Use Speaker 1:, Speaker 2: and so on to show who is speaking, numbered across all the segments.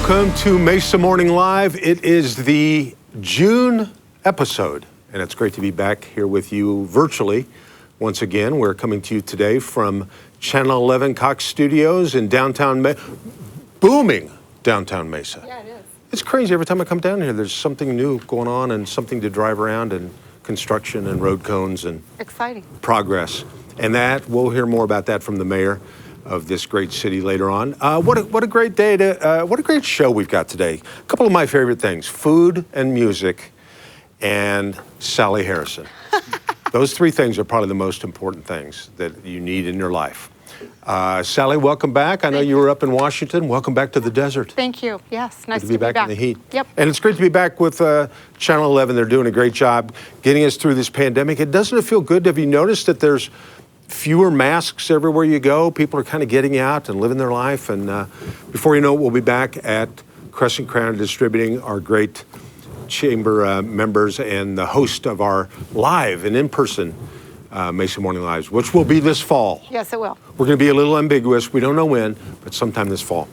Speaker 1: Welcome to Mesa Morning Live. It is the June episode, and it's great to be back here with you virtually. Once again, we're coming to you today from Channel 11 Cox Studios in booming downtown Mesa.
Speaker 2: Yeah, it is.
Speaker 1: It's crazy. Every time I come down here, there's something new going on and something to drive around and construction and road cones and
Speaker 2: Exciting.
Speaker 1: progress. And that, we'll hear more about that from the mayor of this great city later on. What a great day what a great show we've got today. A couple of my favorite things: food and music, and Sally Harrison. Those three things are probably the most important things that you need in your life. Sally, welcome back. I know you were up in Washington. Welcome back to the desert.
Speaker 2: Thank you. Yes, nice
Speaker 1: Good to be back in the heat.
Speaker 2: Yep.
Speaker 1: And it's great to be back with Channel 11. They're doing a great job getting us through this pandemic. Doesn't it feel good? Have you noticed that there's fewer masks everywhere you go? People are kind of getting out and living their life. And before you know it, we'll be back at Crescent Crown Distributing, our great chamber members and the host of our live and in-person Mesa Morning Lives, which will be this fall.
Speaker 2: Yes, it will.
Speaker 1: We're going to be a little ambiguous. We don't know when, but sometime this fall.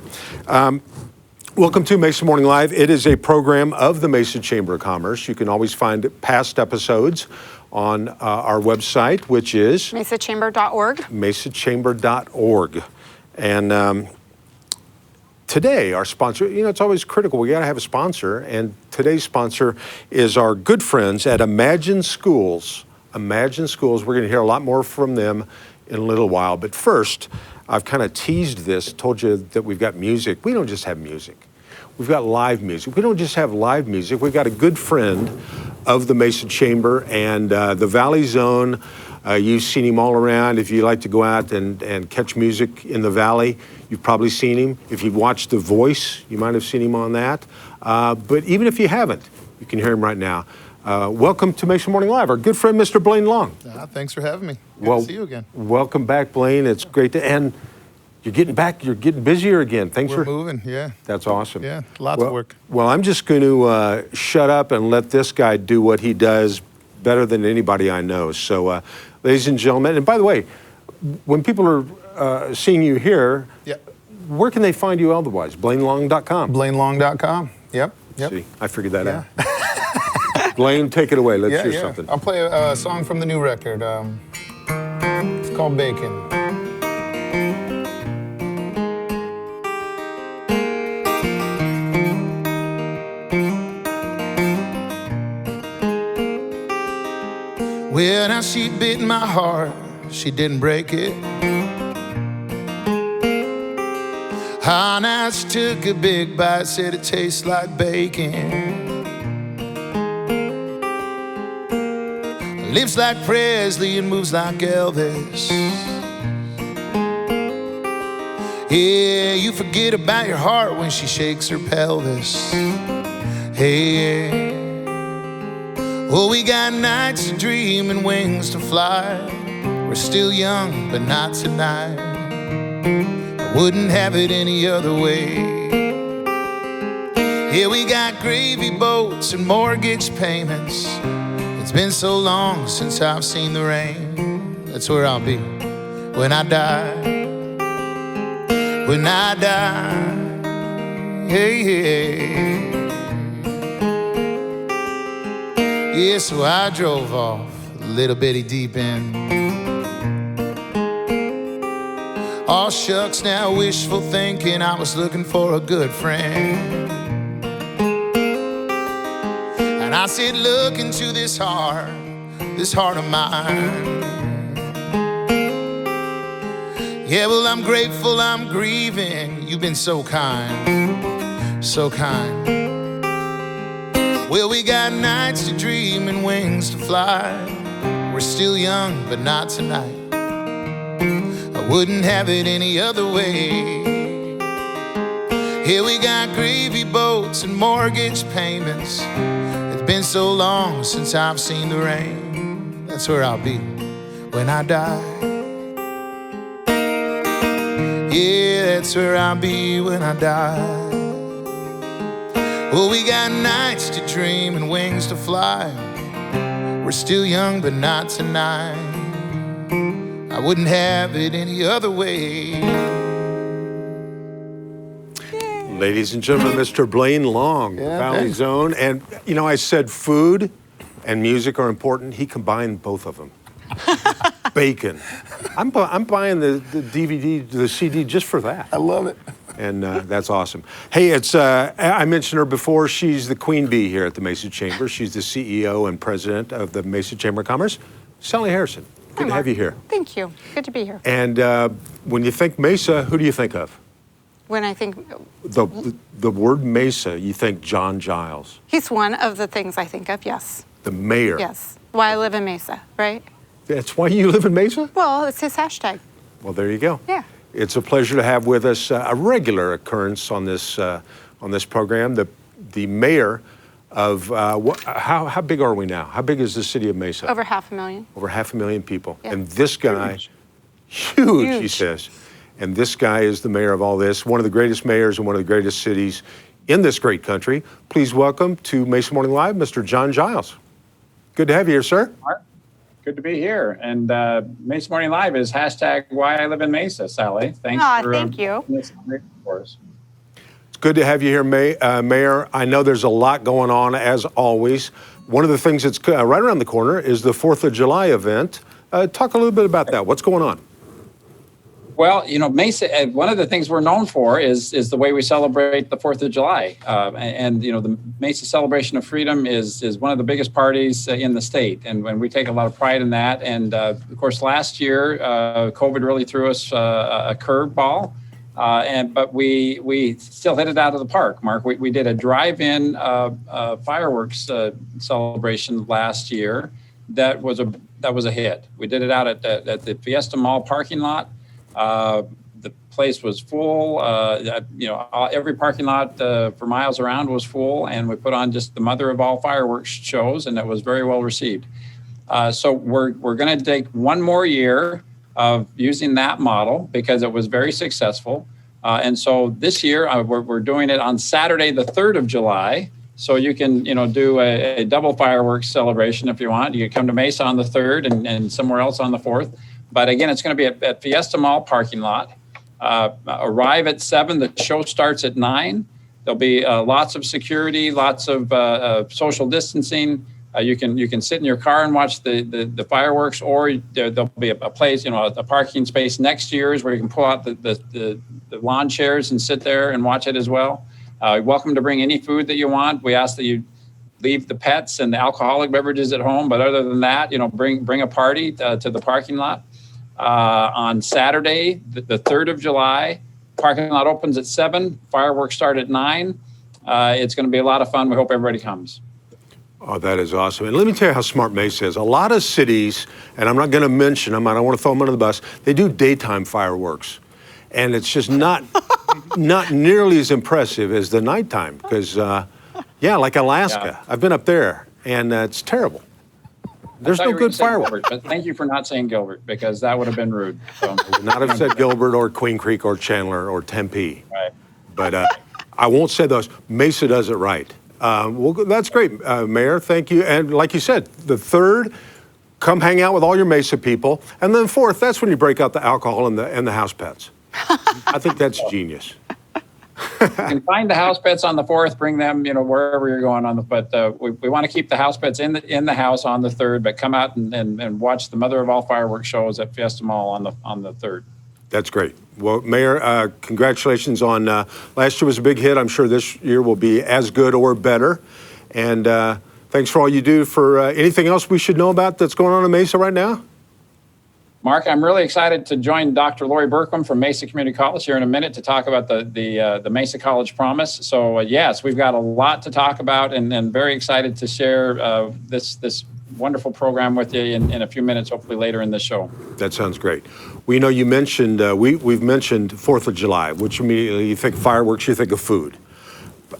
Speaker 1: Welcome to Mesa Morning Live. It is a program of the Mesa Chamber of Commerce. You can always find past episodes on our website, which is
Speaker 2: mesachamber.org.
Speaker 1: mesachamber.org. And today, our sponsor, it's always critical. We got to have a sponsor. And today's sponsor is our good friends at Imagine Schools. Imagine Schools. We're going to hear a lot more from them in a little while. But first, I've kind of teased this, told you that we've got music. We don't just have music. We've got live music. We don't just have live music. We've got a good friend of the Mesa Chamber and the Valley Zone. You've seen him all around. If you like to go out and catch music in the Valley, you've probably seen him. If you've watched The Voice, you might have seen him on that. But even if you haven't, you can hear him right now. Welcome to Mesa Morning Live, our good friend, Mr. Blaine Long.
Speaker 3: Thanks for having me. Good to see you again.
Speaker 1: Welcome back, Blaine. It's great to, and you're getting back, you're getting busier again.
Speaker 3: We're moving, yeah.
Speaker 1: That's awesome.
Speaker 3: Yeah, lots of work.
Speaker 1: Well, I'm just going to shut up and let this guy do what he does better than anybody I know. So, ladies and gentlemen, and by the way, when people are seeing you here, where can they find you otherwise? BlaineLong.com.
Speaker 3: BlaineLong.com, yep.
Speaker 1: See, I figured that out. Blaine, take it away. Let's hear something.
Speaker 3: I'll play a song from the new record. It's called Bacon. Well, now she bit my heart, she didn't break it. Ah, now she took a big bite, said it tastes like bacon. Lips like Presley and moves like Elvis. Yeah, you forget about your heart when she shakes her pelvis. Hey, well, we got nights to dream and wings to fly. We're still young, but not tonight. I wouldn't have it any other way. Yeah, we got gravy boats and mortgage payments. It's been so long since I've seen the rain. That's where I'll be when I die. When I die. Hey, hey. Yeah, so I drove off a little bitty deep end. Aw, shucks, now wishful thinking, I was looking for a good friend. And I said, look into this heart of mine. Yeah, well, I'm grateful, I'm grieving. You've been so kind, so kind. Well, we got nights to dream and wings to fly. We're still young, but not tonight. I wouldn't have it any other way. Here we got gravy boats and mortgage payments. It's been so long since I've seen the rain. That's where I'll be when I die. Yeah, that's where I'll be when I die. Well, we got nights to dream and wings to fly. We're still young, but not tonight. I wouldn't have it any other way.
Speaker 1: Ladies and gentlemen, Mr. Blaine Long, Valley's own. And, you know, I said food and music are important. He combined both of them. Bacon. I'm buying the DVD, the CD just for that.
Speaker 4: I love it.
Speaker 1: And that's awesome. Hey, it's I mentioned her before. She's the queen bee here at the Mesa Chamber. She's the CEO and president of the Mesa Chamber of Commerce. Sally Harrison, good to have you here.
Speaker 2: Thank you. Good to be here.
Speaker 1: And when you think Mesa, who do you think of?
Speaker 2: When I think
Speaker 1: The word Mesa, you think John Giles.
Speaker 2: he's one of the things I think of, yes.
Speaker 1: The mayor.
Speaker 2: Yes. Why I live in Mesa, right?
Speaker 1: That's why you live in Mesa?
Speaker 2: Well, it's his hashtag.
Speaker 1: Well, there you go.
Speaker 2: Yeah.
Speaker 1: It's a pleasure to have with us a regular occurrence on this program. The mayor of how big are we now? How big is the city of Mesa?
Speaker 2: Over 500,000.
Speaker 1: Over 500,000 people.
Speaker 2: Yeah.
Speaker 1: And this guy, huge, he says. And this guy is the mayor of all this. One of the greatest mayors in one of the greatest cities in this great country. Please welcome to Mesa Morning Live, Mr. John Giles. Good to have you here, sir.
Speaker 5: Good to be here. And Mesa Morning Live is hashtag why I live in Mesa, Sally. Thanks for
Speaker 2: Thank you.
Speaker 5: this for us.
Speaker 1: It's good to have you here, Mayor. I know there's a lot going on, as always. One of the things that's right around the corner is the 4th of July event. Talk a little bit about that. What's going on?
Speaker 5: Well, you know, Mesa, one of the things we're known for is the way we celebrate the 4th of July. And, you know, the Mesa Celebration of Freedom is one of the biggest parties in the state. And we take a lot of pride in that. And, of course, last year, COVID really threw us a curveball. But we still hit it out of the park, Mark. We did a drive-in fireworks celebration last year that was a hit. We did it out at the Fiesta Mall parking lot. The place was full. You know, every parking lot for miles around was full, and we put on just the mother of all fireworks shows, and it was very well received. So we're going to take one more year of using that model because it was very successful. And so this year we're doing it on Saturday, the 3rd of July. So you can, you know, do a double fireworks celebration if you want. You can come to Mesa on the 3rd and somewhere else on the 4th. But again, it's going to be at Fiesta Mall parking lot. Arrive at 7. The show starts at 9. There'll be lots of security, lots of social distancing. You can sit in your car and watch the fireworks, or there'll be a place, you know, a parking space next to yours where you can pull out the lawn chairs and sit there and watch it as well. Welcome to bring any food that you want. We ask that you leave the pets and the alcoholic beverages at home, but other than that, you know, bring a party to the parking lot. On Saturday, the 3rd of July, parking lot opens at 7. Fireworks start at 9. It's going to be a lot of fun. We hope everybody comes.
Speaker 1: Oh, that is awesome. And let me tell you how smart Mesa is. A lot of cities, and I'm not going to mention them, I don't want to throw them under the bus, they do daytime fireworks. And it's just not nearly as impressive as the nighttime because, like Alaska. Yeah. I've been up there, and it's terrible. There's no good fireworks.
Speaker 5: Gilbert, but thank you for not saying Gilbert, because that would have been rude. So.
Speaker 1: I would not have said Gilbert or Queen Creek or Chandler or Tempe.
Speaker 5: Right.
Speaker 1: But I won't say those. Mesa does it right. Well, that's great, Mayor. Thank you. And like you said, the 3rd, come hang out with all your Mesa people. And then 4th, that's when you break out the alcohol and the house pets. I think that's genius.
Speaker 5: You can find the house pets on the 4th, bring them, you know, wherever you're going on. But we want to keep the house pets in the house on the 3rd, but come out and watch the mother of all fireworks shows at Fiesta Mall on the 3rd.
Speaker 1: That's great. Well, Mayor, congratulations on last year was a big hit. I'm sure this year will be as good or better. And thanks for all you do. For anything else we should know about that's going on in Mesa right now?
Speaker 5: Mark, I'm really excited to join Dr. Lori Berquam from Mesa Community College here in a minute to talk about the Mesa College Promise. So yes, we've got a lot to talk about, and very excited to share this wonderful program with you in a few minutes, hopefully later in the show.
Speaker 1: That sounds great. We know you mentioned, we've mentioned 4th of July, which immediately you think fireworks, you think of food.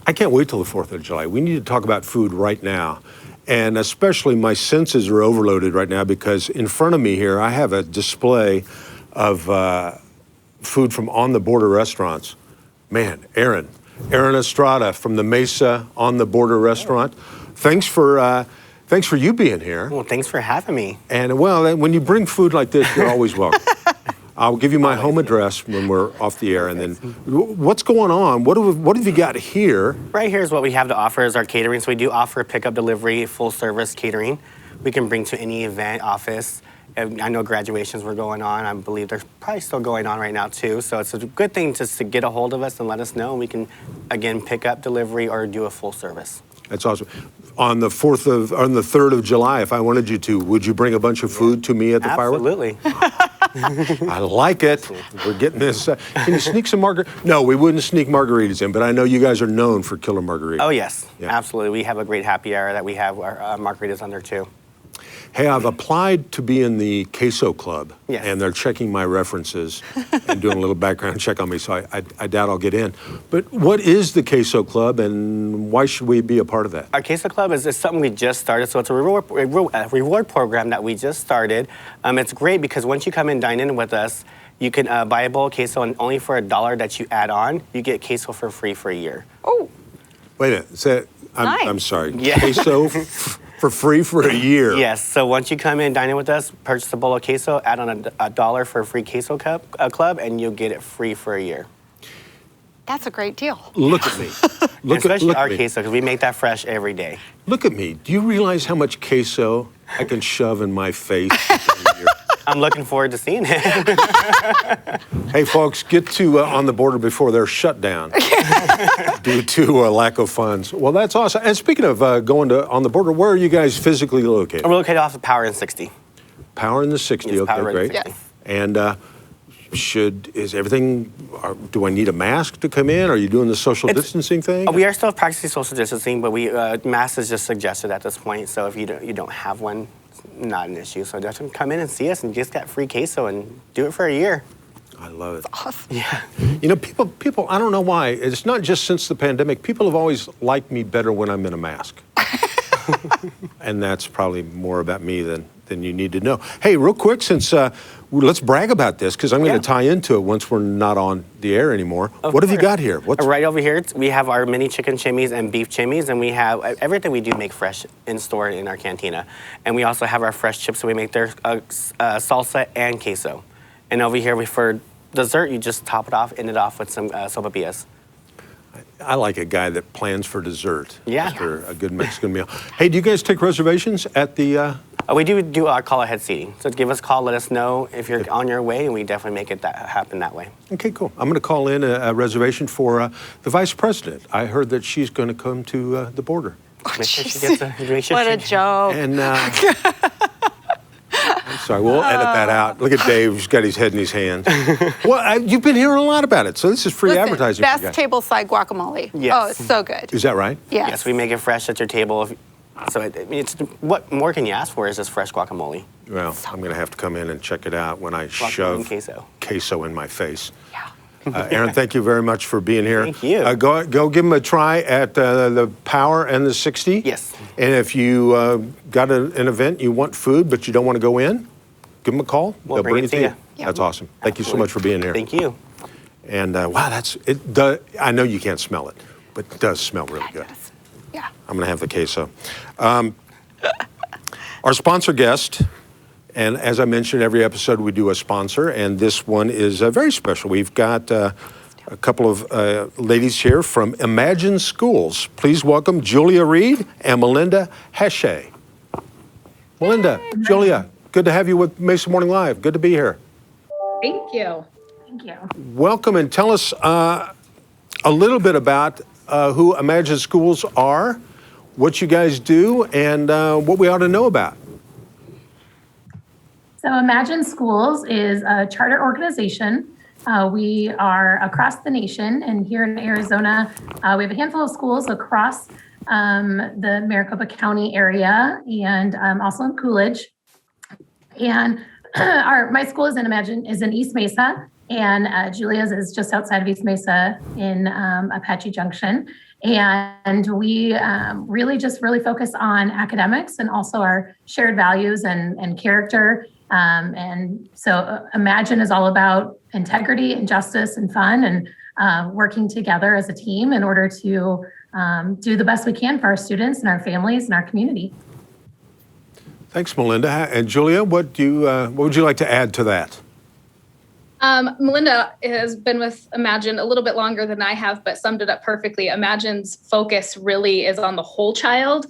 Speaker 1: I can't wait till the 4th of July. We need to talk about food right now. And especially my senses are overloaded right now because in front of me here, I have a display of food from On the Border restaurants. Man, Aaron Estrada from the Mesa On the Border restaurant. Thanks for you being here.
Speaker 6: Well, thanks for having me.
Speaker 1: And well, when you bring food like this, you're always welcome. I'll give you my home address when we're off the air, and then what's going on? What have you got here?
Speaker 4: Right here is what we have to offer is our catering. So we do offer pickup, delivery, full service catering. We can bring to any event, office. And I know graduations were going on. I believe they're probably still going on right now too. So it's a good thing just to get a hold of us and let us know. And we can, again, pick up, delivery, or do a full service.
Speaker 1: That's awesome. On the 3rd of July, if I wanted you to, would you bring a bunch of food to me at the fireworks?
Speaker 4: Absolutely.
Speaker 1: I like it. We're getting this. Can you sneak some margaritas? No, we wouldn't sneak margaritas in, but I know you guys are known for killer margaritas.
Speaker 4: Oh, yes.
Speaker 1: Yeah.
Speaker 4: Absolutely. We have a great happy hour that we have our margaritas on there too.
Speaker 1: Hey, I've applied to be in the Queso Club,
Speaker 4: Yes.
Speaker 1: and they're checking my references and doing a little background check on me, so I doubt I'll get in. But what is the Queso Club, and why should we be a part of that?
Speaker 4: Our Queso Club is something we just started, so it's a reward program that we just started. It's great because once you come and dine in with us, you can buy a bowl of queso, and only for $1 that you add on, you get queso for free for a year.
Speaker 2: Oh,
Speaker 1: Wait a minute.
Speaker 2: Nice.
Speaker 1: I'm sorry.
Speaker 4: Yeah.
Speaker 1: Queso for free for a year.
Speaker 4: Yes, so once you come in, dine in with us, purchase a bowl of queso, add on $1 for a free queso club, and you'll get it free for a year.
Speaker 2: that's a great deal.
Speaker 1: Look at me.
Speaker 4: Especially our
Speaker 1: me.
Speaker 4: queso, because we make that fresh every day.
Speaker 1: Look at me. Do you realize how much queso I can shove in my face?
Speaker 4: I'm looking forward to seeing it.
Speaker 1: Hey, folks, get to On the Border before they're shut down due to lack of funds. Well, that's awesome. And speaking of going to On the Border, where are you guys physically located?
Speaker 4: We're located off of Power and 60.
Speaker 1: Power in the 60.
Speaker 4: Yes,
Speaker 1: Okay,
Speaker 4: Power in
Speaker 1: great.
Speaker 4: 60.
Speaker 2: Yes.
Speaker 1: And is everything, do I need a mask to come in? Are you doing the social distancing thing?
Speaker 4: We are still practicing social distancing, but mask is just suggested at this point. So if you don't have one, it's not an issue. So just come in and see us and just get free queso and do it for a year.
Speaker 1: I love it.
Speaker 2: Awesome.
Speaker 4: Yeah.
Speaker 1: You know, people, I don't know why, it's not just since the pandemic, people have always liked me better when I'm in a mask. And that's probably more about me than you need to know. Hey, real quick, since let's brag about this, because I'm going to tie into it once we're not on the air anymore. What have you got here?
Speaker 4: Right over here, we have our mini chicken chimneys and beef chimneys, and we have everything we do make fresh in store in our cantina. And we also have our fresh chips, so we make their salsa and queso. And over here, for dessert, you just top it off, end it off with some sopapillas.
Speaker 1: I like a guy that plans for dessert after a good Mexican meal. Hey, do you guys take reservations at the...
Speaker 4: We do our call ahead seating. So give us a call, let us know if you're on your way, and we definitely make it happen that way.
Speaker 1: Okay, cool. I'm going to call in a reservation for the vice president. I heard that she's going to come to the border.
Speaker 4: Make sure she gets
Speaker 2: What a joke.
Speaker 1: And I'm sorry, we'll edit that out. Look at Dave, he's got his head in his hands. Well, you've been hearing a lot about it, so this is free
Speaker 2: Listen,
Speaker 1: advertising for you
Speaker 2: best
Speaker 1: guys.
Speaker 2: tableside guacamole.
Speaker 4: Yes.
Speaker 2: Oh, it's so good.
Speaker 1: Is that right?
Speaker 2: Yes.
Speaker 4: Yes, we make it fresh at your table. So it's what more can you ask for is this fresh guacamole.
Speaker 1: Well, I'm going to have to come in and check it out when I
Speaker 4: Guacamole
Speaker 1: shove
Speaker 4: and queso.
Speaker 1: queso in my face.
Speaker 2: Yeah.
Speaker 1: Aaron, thank you very much for being here.
Speaker 4: Thank you.
Speaker 1: Go give them a try at the Power and the 60.
Speaker 4: Yes.
Speaker 1: And if you got an event, you want food, but you don't want to go in, give them a call.
Speaker 4: We'll
Speaker 1: They'll
Speaker 4: bring it to you.
Speaker 2: Yeah.
Speaker 1: That's awesome. Thank you so much for being here.
Speaker 4: Thank you.
Speaker 1: And wow, I know you can't smell it, but it does smell really good.
Speaker 2: Yes. Yeah.
Speaker 1: I'm going to have the queso. Our sponsor guest, and as I mentioned, every episode we do a sponsor, and this one is very special. We've got a couple of ladies here from Imagine Schools. Please welcome Julia Reed and Melinda Heshe. Melinda, Julia, good to have you with Mesa Morning Live. Good to be here.
Speaker 6: Thank you. Thank you.
Speaker 1: Welcome, and tell us a little bit about who Imagine Schools are, what you guys do, and what we ought to know about.
Speaker 6: So Imagine Schools is a charter organization. We are across the nation, and here in Arizona, we have a handful of schools across the Maricopa County area and also in Coolidge. And my school is in East Mesa, and Julia's is just outside of East Mesa in Apache Junction. And we really focus on academics and also our shared values and character. And so Imagine is all about integrity and justice and fun and working together as a team in order to do the best we can for our students and our families and our community.
Speaker 1: Thanks, Melinda. And Julia, what would you like to add to that?
Speaker 7: Melinda has been with Imagine a little bit longer than I have, but summed it up perfectly. Imagine's focus really is on the whole child.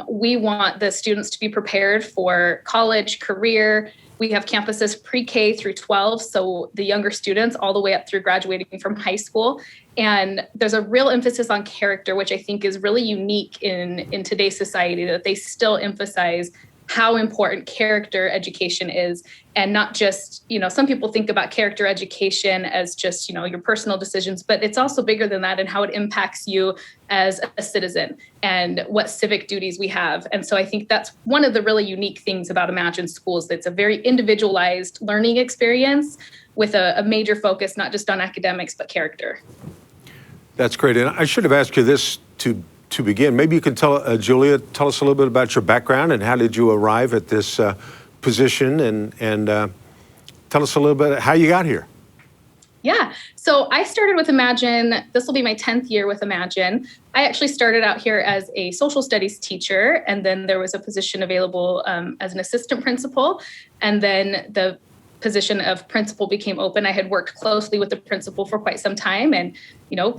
Speaker 7: We want the students to be prepared for college, career. We have campuses pre-K through 12, so the younger students all the way up through graduating from high school. And there's a real emphasis on character, which I think is really unique in today's society, that they still emphasize how important character education is, and not just, some people think about character education as just, your personal decisions, but it's also bigger than that and how it impacts you as a citizen and what civic duties we have. And so I think that's one of the really unique things about Imagine Schools. It's a very individualized learning experience with a major focus, not just on academics, but character.
Speaker 1: That's great. And I should have asked you this to begin. Maybe you can tell, Julia, tell us a little bit about your background and how did you arrive at this position, and tell us a little bit how you got here.
Speaker 7: Yeah. So I started with Imagine. This will be my 10th year with Imagine. I actually started out here as a social studies teacher, and then there was a position available as an assistant principal. And then the position of principal became open. I had worked closely with the principal for quite some time and,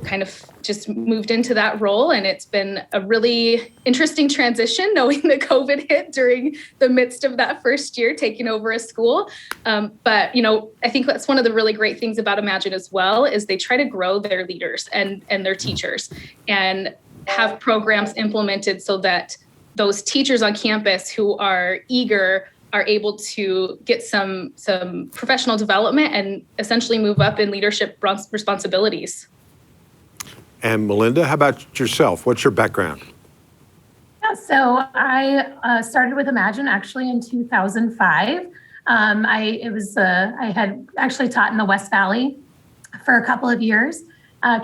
Speaker 7: kind of just moved into that role. And it's been a really interesting transition knowing that COVID hit during the midst of that first year, taking over a school. But, I think that's one of the really great things about Imagine as well, is they try to grow their leaders and their teachers and have programs implemented so that those teachers on campus who are eager are able to get some professional development and essentially move up in leadership responsibilities. And
Speaker 1: Melinda, how about yourself? What's your background?
Speaker 6: Yeah, so I started with Imagine actually in 2005. I had actually taught in the West Valley for a couple of years.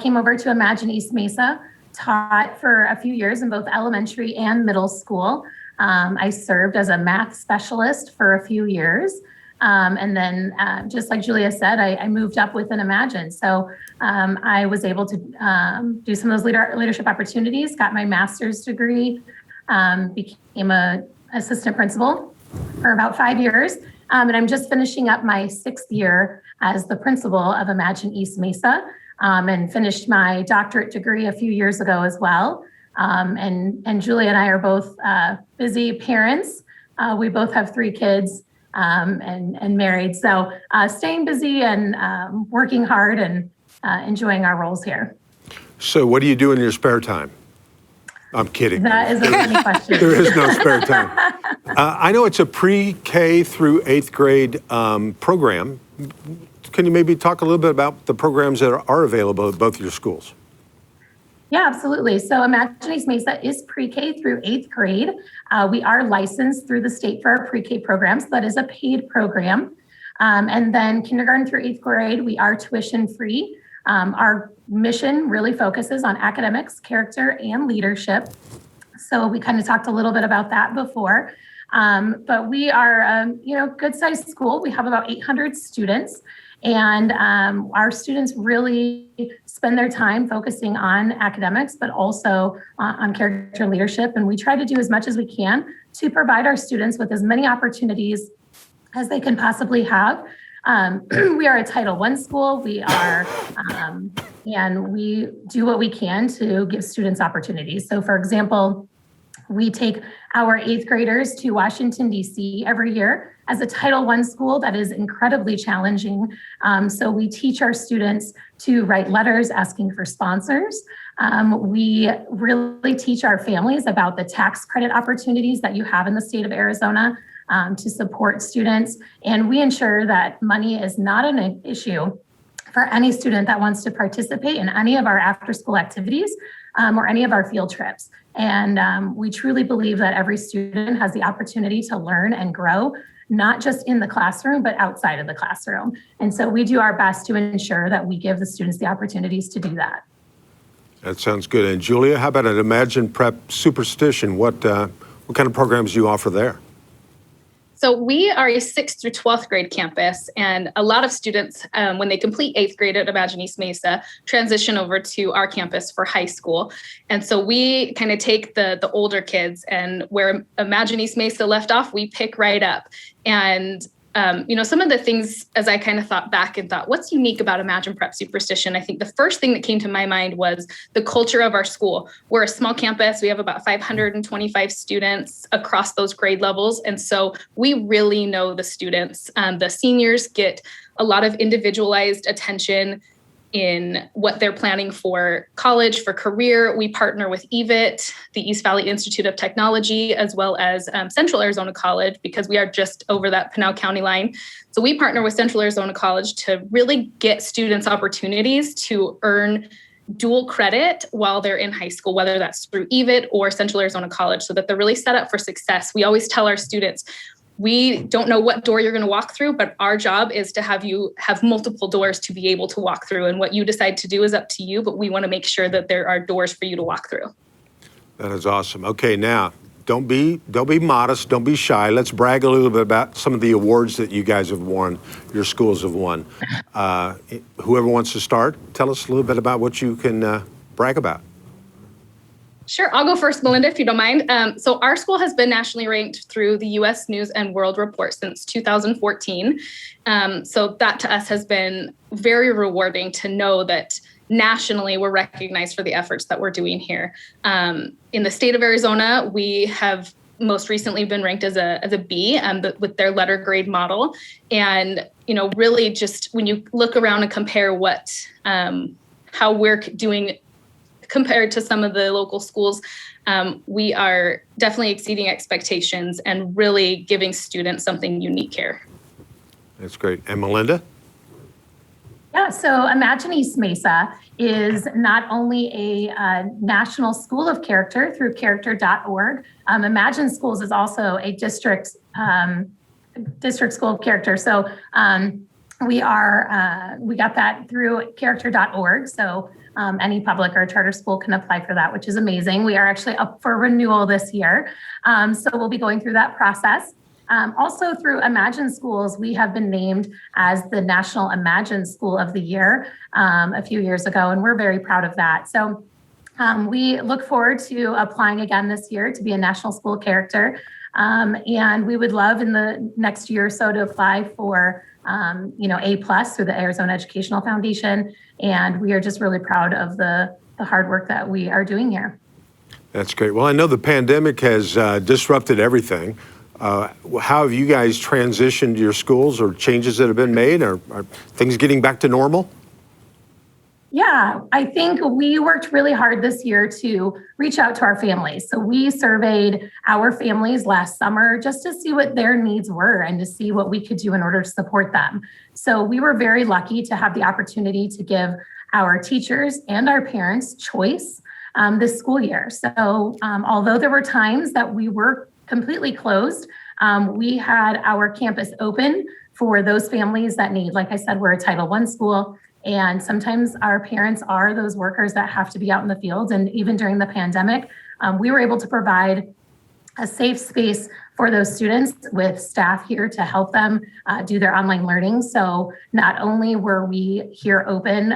Speaker 6: Came over to Imagine East Mesa, taught for a few years in both elementary and middle school. I served as a math specialist for a few years. And then just like Julia said, I moved up within Imagine. So I was able to do some of those leadership opportunities, got my master's degree, became an assistant principal for about 5 years. And I'm just finishing up my 6th year as the principal of Imagine East Mesa, and finished my doctorate degree a few years ago as well. And Julia and I are both busy parents. We both have 3 kids and married. So staying busy and working hard and enjoying our roles here.
Speaker 1: So what do you do in your spare time? I'm kidding.
Speaker 6: That is a funny question.
Speaker 1: There is no spare time. I know it's a pre-K through 8th grade program. Can you maybe talk a little bit about the programs that are available at both your schools?
Speaker 6: Yeah, absolutely. So Imagine East Mesa is pre-K through 8th grade. We are licensed through the state for our pre-K program, so that is a paid program. And then kindergarten through 8th grade, we are tuition free. Our mission really focuses on academics, character, and leadership. So we kind of talked a little bit about that before. But we are a good-sized school. We have about 800 students. And our students really spend their time focusing on academics, but also on character and leadership. And we try to do as much as we can to provide our students with as many opportunities as they can possibly have. We are a Title I school. We are, and we do what we can to give students opportunities. So for example, we take our 8th graders to Washington, D.C. every year as a Title I school. That is incredibly challenging. So we teach our students to write letters asking for sponsors. We really teach our families about the tax credit opportunities that you have in the state of Arizona to support students. And we ensure that money is not an issue for any student that wants to participate in any of our after-school activities or any of our field trips. And we truly believe that every student has the opportunity to learn and grow, not just in the classroom, but outside of the classroom. And so we do our best to ensure that we give the students the opportunities to do that.
Speaker 1: That sounds good. And Julia, how about an Imagine Prep Superstition? What kind of programs do you offer there?
Speaker 7: So we are a 6th through 12th grade campus, and a lot of students, when they complete 8th grade at Imagine East Mesa, transition over to our campus for high school. And so we kind of take the older kids, and where Imagine East Mesa left off, we pick right up. And Some of the things as I kind of thought back and thought, what's unique about Imagine Prep Superstition? I think the first thing that came to my mind was the culture of our school. We're a small campus. We have about 525 students across those grade levels. And so we really know the students. The seniors get a lot of individualized attention in what they're planning for college, for career. We partner with EVIT, the East Valley Institute of Technology, as well as Central Arizona College, because we are just over that Pinal County line. So we partner with Central Arizona College to really get students opportunities to earn dual credit while they're in high school, whether that's through EVIT or Central Arizona College, so that they're really set up for success. We always tell our students, we don't know what door you're going to walk through, but our job is to have you have multiple doors to be able to walk through. And what you decide to do is up to you, but we want to make sure that there are doors for you to walk through.
Speaker 1: That is awesome. Okay, now, don't be modest, don't be shy. Let's brag a little bit about some of the awards that you guys have won, your schools have won. Whoever wants to start, tell us a little bit about what you can brag about.
Speaker 7: Sure. I'll go first, Melinda, if you don't mind. So our school has been nationally ranked through the U.S. News and World Report since 2014. So that to us has been very rewarding to know that nationally we're recognized for the efforts that we're doing here. In the state of Arizona, we have most recently been ranked as a B with their letter grade model. And, really just when you look around and compare how we're doing compared to some of the local schools, we are definitely exceeding expectations and really giving students something unique here.
Speaker 1: That's great. And Melinda?
Speaker 6: Yeah, so Imagine East Mesa is not only a national school of character through character.org. Imagine Schools is also a district school of character. So we got that through character.org. So any public or charter school can apply for that, which is amazing. We are actually up for renewal this year. So we'll be going through that process. Also through Imagine Schools, we have been named as the National Imagine School of the Year a few years ago, and we're very proud of that. So we look forward to applying again this year to be a national school character. And we would love in the next year or so to apply for A+ through the Arizona Educational Foundation. And we are just really proud of the hard work that we are doing here.
Speaker 1: That's great. Well, I know the pandemic has disrupted everything. How have you guys transitioned your schools or changes that have been made? Are things getting back to normal?
Speaker 6: Yeah, I think we worked really hard this year to reach out to our families. So we surveyed our families last summer just to see what their needs were and to see what we could do in order to support them. So we were very lucky to have the opportunity to give our teachers and our parents choice this school year. So although there were times that we were completely closed, we had our campus open for those families that need. Like I said, we're a Title I school. And sometimes our parents are those workers that have to be out in the field. And even during the pandemic, we were able to provide a safe space for those students with staff here to help them do their online learning. So not only were we here open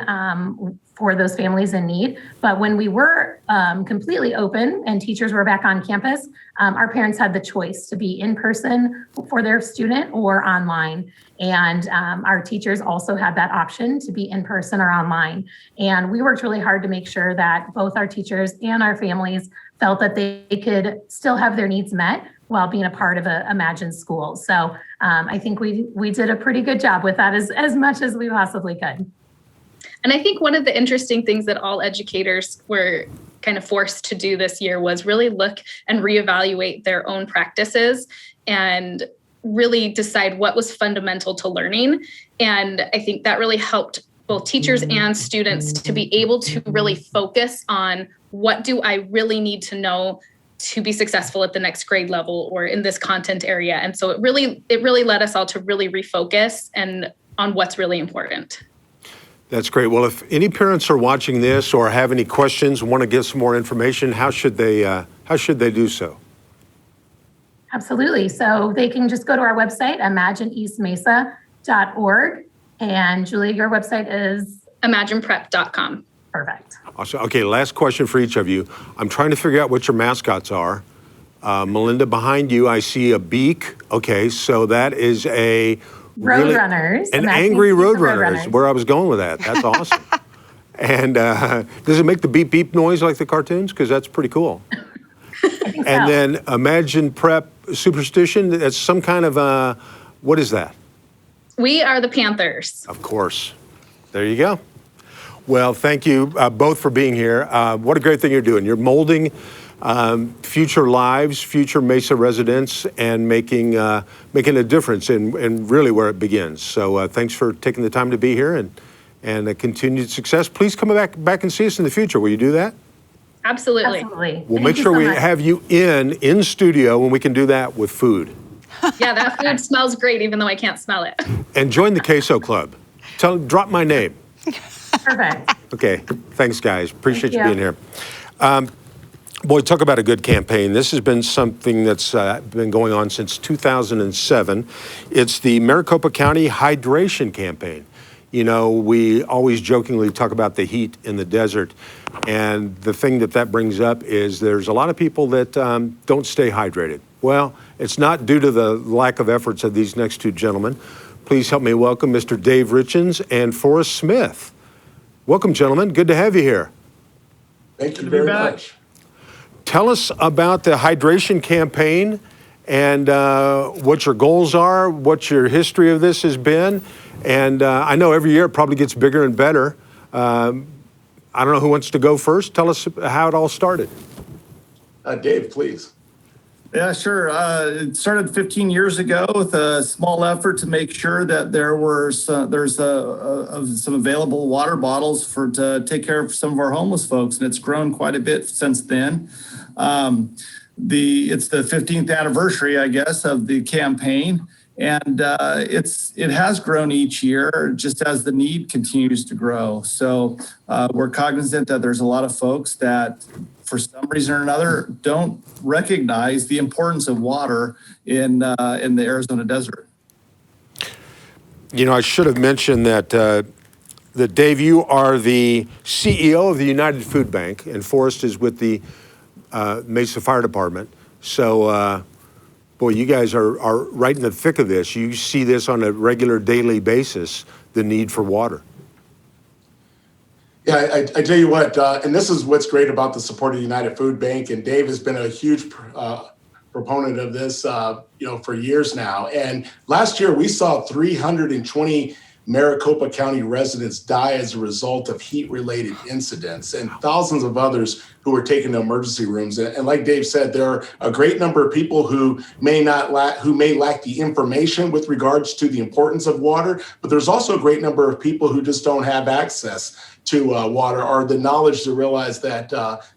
Speaker 6: for those families in need, but when we were completely open and teachers were back on campus, our parents had the choice to be in person for their student or online. And our teachers also had that option to be in person or online. And we worked really hard to make sure that both our teachers and our families felt that they could still have their needs met while being a part of a Imagine School. So I think we did a pretty good job with that as much as we possibly could.
Speaker 7: And I think one of the interesting things that all educators were kind of forced to do this year was really look and reevaluate their own practices and really decide what was fundamental to learning. And I think that really helped both teachers and students to be able to really focus on what do I really need to know to be successful at the next grade level or in this content area. And so it really led us all to really refocus and on what's really important.
Speaker 1: That's great. Well, if any parents are watching this or have any questions, want to get some more information, how should they do so?
Speaker 6: Absolutely. So they can just go to our website, imagineeastmesa.org. And Julia, your website is?
Speaker 7: imagineprep.com.
Speaker 6: Perfect.
Speaker 1: Awesome. Okay, last question for each of you. I'm trying to figure out what your mascots are. Melinda, behind you, I see a beak. Okay, so that is a
Speaker 6: Roadrunners.
Speaker 1: an
Speaker 6: Imagine
Speaker 1: angry
Speaker 6: these are
Speaker 1: roadrunner is where I was going with that. That's awesome. And does it make the beep beep noise like the cartoons? Because that's pretty cool.
Speaker 6: I think so.
Speaker 1: And then Imagine Prep Superstition. That's some kind of what is that?
Speaker 7: We are the Panthers.
Speaker 1: Of course. There you go. Well, thank you both for being here. What a great thing you're doing. You're molding future lives, future Mesa residents, and making a difference in really where it begins. So thanks for taking the time to be here and continued success. Please come back and see us in the future. Will you do that?
Speaker 7: Absolutely.
Speaker 6: Absolutely.
Speaker 1: We'll
Speaker 6: Thank
Speaker 1: make
Speaker 6: you
Speaker 1: sure
Speaker 6: so
Speaker 1: we
Speaker 6: much.
Speaker 1: have you in studio when we can do that with food.
Speaker 7: Yeah, that food smells great, even though I can't smell it.
Speaker 1: And join the Queso Club. Drop my name.
Speaker 6: Perfect.
Speaker 1: Okay, thanks guys. Appreciate you
Speaker 6: Thank
Speaker 1: being
Speaker 6: you.
Speaker 1: here. Boy, talk about a good campaign. This has been something that's been going on since 2007. It's the Maricopa County Hydration Campaign. You know, we always jokingly talk about the heat in the desert, and the thing that brings up is there's a lot of people that don't stay hydrated. Well, it's not due to the lack of efforts of these next two gentlemen. Please help me welcome Mr. Dave Richens and Forrest Smith. Welcome, gentlemen. Good to have you here.
Speaker 8: Thank you very much.
Speaker 1: Tell us about the hydration campaign and what your goals are, what your history of this has been. And I know every year it probably gets bigger and better. I don't know who wants to go first. Tell us how it all started.
Speaker 8: Dave, please.
Speaker 9: Yeah, sure. It started 15 years ago with a small effort to make sure that there's some available water bottles to take care of some of our homeless folks, and it's grown quite a bit since then. It's the 15th anniversary, I guess, of the campaign, and it has grown each year just as the need continues to grow. So we're cognizant that there's a lot of folks that, for some reason or another, don't recognize the importance of water in the Arizona desert.
Speaker 1: You know, I should have mentioned that Dave, you are the CEO of the United Food Bank, and Forrest is with the Mesa Fire Department. So, boy, you guys are right in the thick of this. You see this on a regular daily basis, the need for water.
Speaker 8: Yeah, I tell you what, and this is what's great about the support of United Food Bank, and Dave has been a huge proponent of this, for years now. And last year we saw 320 Maricopa County residents die as a result of heat-related incidents, and thousands of others who were taken to emergency rooms. And like Dave said, there are a great number of people who may lack the information with regards to the importance of water, but there's also a great number of people who just don't have access to water or the knowledge to realize that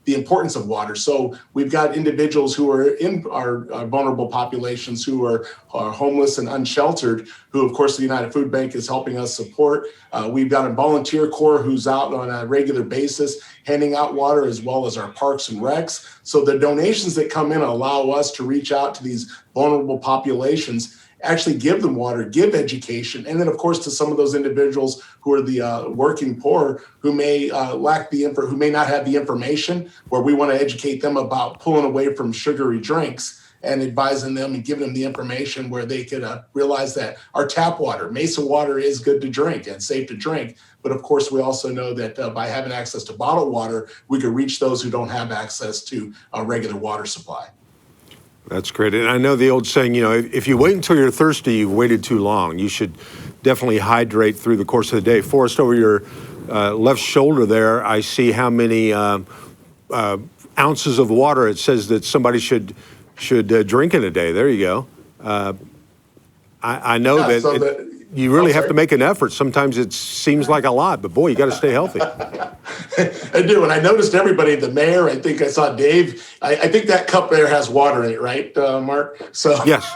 Speaker 8: the importance of water. So we've got individuals who are in our vulnerable populations who are homeless and unsheltered, who of course the United Food Bank is helping us support. We've got a volunteer corps who's out on a regular basis handing out water, as well as our parks and recs. So the donations that come in allow us to reach out to these vulnerable populations, actually give them water, give education, and then of course to some of those individuals who are the working poor, who may who may not have the information, where we want to educate them about pulling away from sugary drinks and advising them and giving them the information where they could realize that our tap water, Mesa water, is good to drink and safe to drink. But of course, we also know that by having access to bottled water, we could reach those who don't have access to a regular water supply.
Speaker 1: That's great. And I know the old saying, if you wait until you're thirsty, you've waited too long. You should definitely hydrate through the course of the day. Forrest, over your left shoulder there, I see how many ounces of water it says that somebody should drink in a day. There you go. I know you really have to make an effort. Sometimes it seems like a lot, but boy, you got to stay healthy.
Speaker 8: I do, and I noticed everybody, the mayor, I think I saw Dave, I think that cup there has water in it, right, Mark? So
Speaker 1: yes.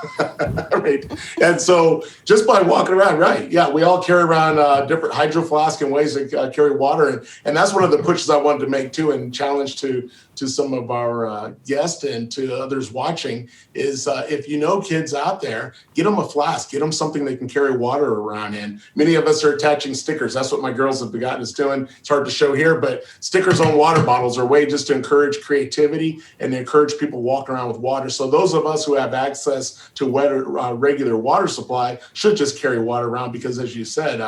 Speaker 8: Right. And so just by walking around, right, yeah, we all carry around different hydro flasks and ways to carry water, and that's one of the pushes I wanted to make too, and challenge to some of our guests and to others watching is if you know kids out there, get them a flask, get them something they can carry water around in. Many of us are attaching stickers. That's what my girls have begotten us doing. It's hard to show here, but but stickers on water bottles are a way just to encourage creativity and to encourage people walking around with water. So those of us who have access to regular water supply should just carry water around, because as you said,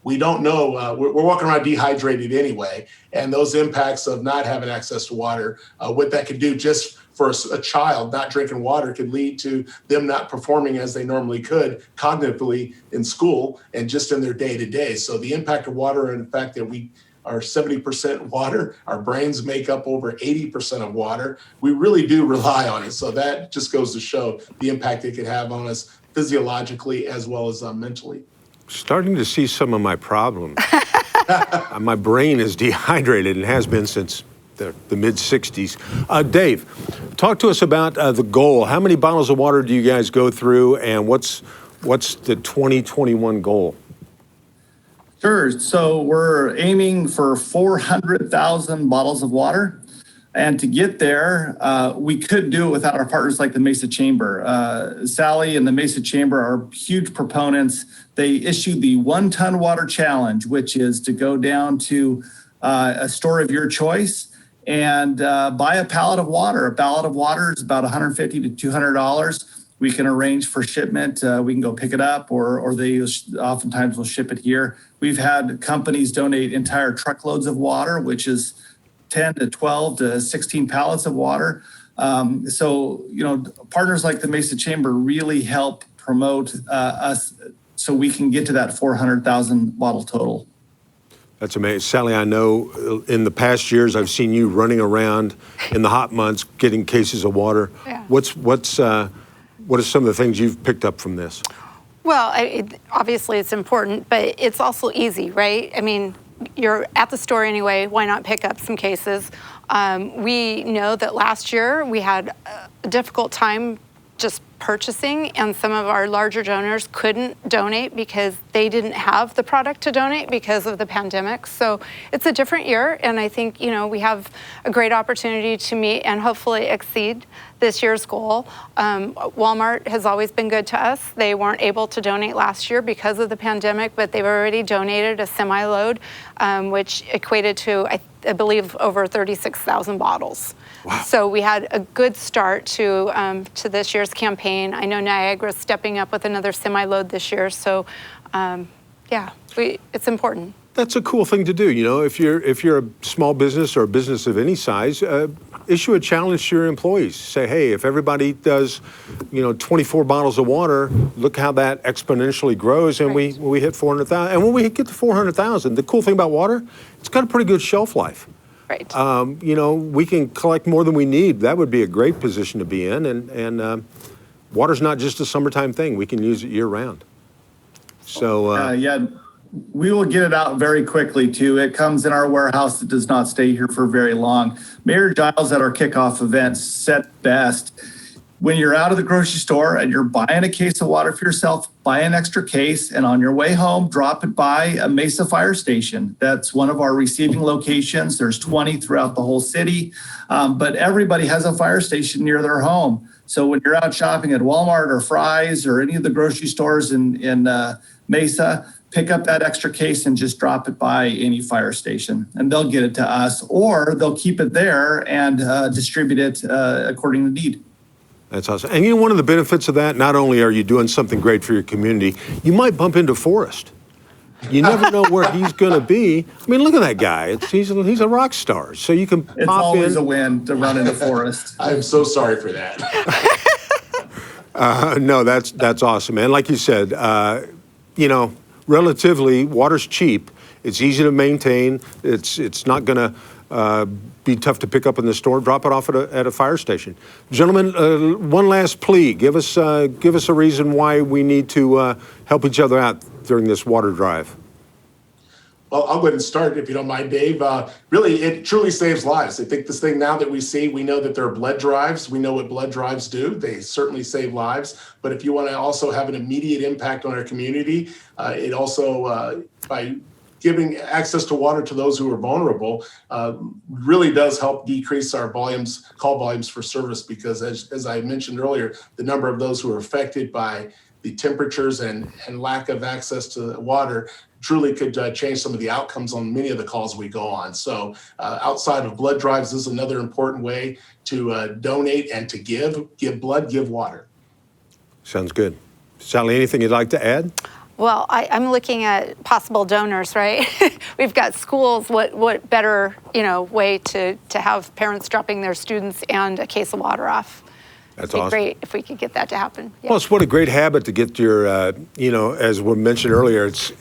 Speaker 8: we don't know, we're walking around dehydrated anyway. And those impacts of not having access to water, what that could do just for a child not drinking water could lead to them not performing as they normally could cognitively in school and just in their day-to-day. So the impact of water and the fact that we are 70% water, our brains make up over 80% of water, we really do rely on it. So that just goes to show the impact it could have on us physiologically as well as mentally.
Speaker 1: Starting to see some of my problems. My brain is dehydrated and has been since the mid-'60s. Dave, talk to us about the goal. How many bottles of water do you guys go through, and what's the 2021 goal?
Speaker 9: Sure. So we're aiming for 400,000 bottles of water. And to get there, we could do it without our partners like the Mesa Chamber. Sally and the Mesa Chamber are huge proponents. They issued the 1 ton water challenge, which is to go down to a store of your choice and buy a pallet of water. A pallet of water is about $150 to $200. We can arrange for shipment. We can go pick it up, or they oftentimes will ship it here. We've had companies donate entire truckloads of water, which is 10 to 12 to 16 pallets of water. So, partners like the Mesa Chamber really help promote us so we can get to that 400,000 bottle total.
Speaker 1: That's amazing. Sally, I know in the past years I've seen you running around in the hot months getting cases of water.
Speaker 2: Yeah.
Speaker 1: What are some of the things you've picked up from this?
Speaker 2: Well, obviously it's important, but it's also easy, right? I mean, you're at the store anyway, why not pick up some cases? We know that last year we had a difficult time just purchasing, and some of our larger donors couldn't donate because they didn't have the product to donate because of the pandemic. So it's a different year, and I think we have a great opportunity to meet and hopefully exceed this year's goal. Walmart has always been good to us. They weren't able to donate last year because of the pandemic, but they've already donated a semi-load, which equated to, I believe, over 36,000 bottles. Wow. So we had a good start to this year's campaign. I know Niagara's stepping up with another semi-load this year. So, it's important.
Speaker 1: That's a cool thing to do. If you're a small business or a business of any size, issue a challenge to your employees. Say, hey, if everybody does, 24 bottles of water, look how that exponentially grows, and
Speaker 2: right.
Speaker 1: we hit 400,000. And when we get to 400,000, the cool thing about water, it's got a pretty good shelf life.
Speaker 2: Right.
Speaker 1: We can collect more than we need. That would be a great position to be in. And water's not just a summertime thing. We can use it year round. So
Speaker 9: we will get it out very quickly too. It comes in our warehouse. It does not stay here for very long. Mayor Giles at our kickoff event said best, when you're out of the grocery store and you're buying a case of water for yourself, buy an extra case, and on your way home, drop it by a Mesa fire station. That's one of our receiving locations. There's 20 throughout the whole city, but everybody has a fire station near their home. So when you're out shopping at Walmart or Fry's or any of the grocery stores in Mesa, pick up that extra case and just drop it by any fire station, and they'll get it to us, or they'll keep it there and distribute it according to need.
Speaker 1: That's awesome. And one of the benefits of that, not only are you doing something great for your community, you might bump into Forrest. You never know where he's going to be. I mean, look at that guy. He's a rock star. So you can pop in.
Speaker 9: It's always a win to run into Forrest.
Speaker 8: I'm so sorry for that.
Speaker 1: No, that's awesome, man. Like you said, relatively, water's cheap. It's easy to maintain. It's not going to be tough to pick up in the store. Drop it off at a fire station. Gentlemen, one last plea. Give us a reason why we need to help each other out during this water drive.
Speaker 8: Well, I'll go ahead and start, if you don't mind, Dave. Really, it truly saves lives. I think this thing now that we know that there are blood drives. We know what blood drives do. They certainly save lives. But if you want to also have an immediate impact on our community, it also, by giving access to water to those who are vulnerable, really does help decrease our call volumes for service, because as I mentioned earlier, the number of those who are affected by the temperatures and lack of access to water truly could change some of the outcomes on many of the calls we go on. So outside of blood drives, this is another important way to donate and to give blood, give water.
Speaker 1: Sounds good. Sally, anything you'd like to add?
Speaker 2: Well, I'm looking at possible donors, right? We've got schools. What better, way to have parents dropping their students and a case of water off?
Speaker 1: That's
Speaker 2: It'd be
Speaker 1: awesome.
Speaker 2: great if we could get that to happen. Yeah.
Speaker 1: Plus, what a great habit to get your, as we mentioned earlier, it's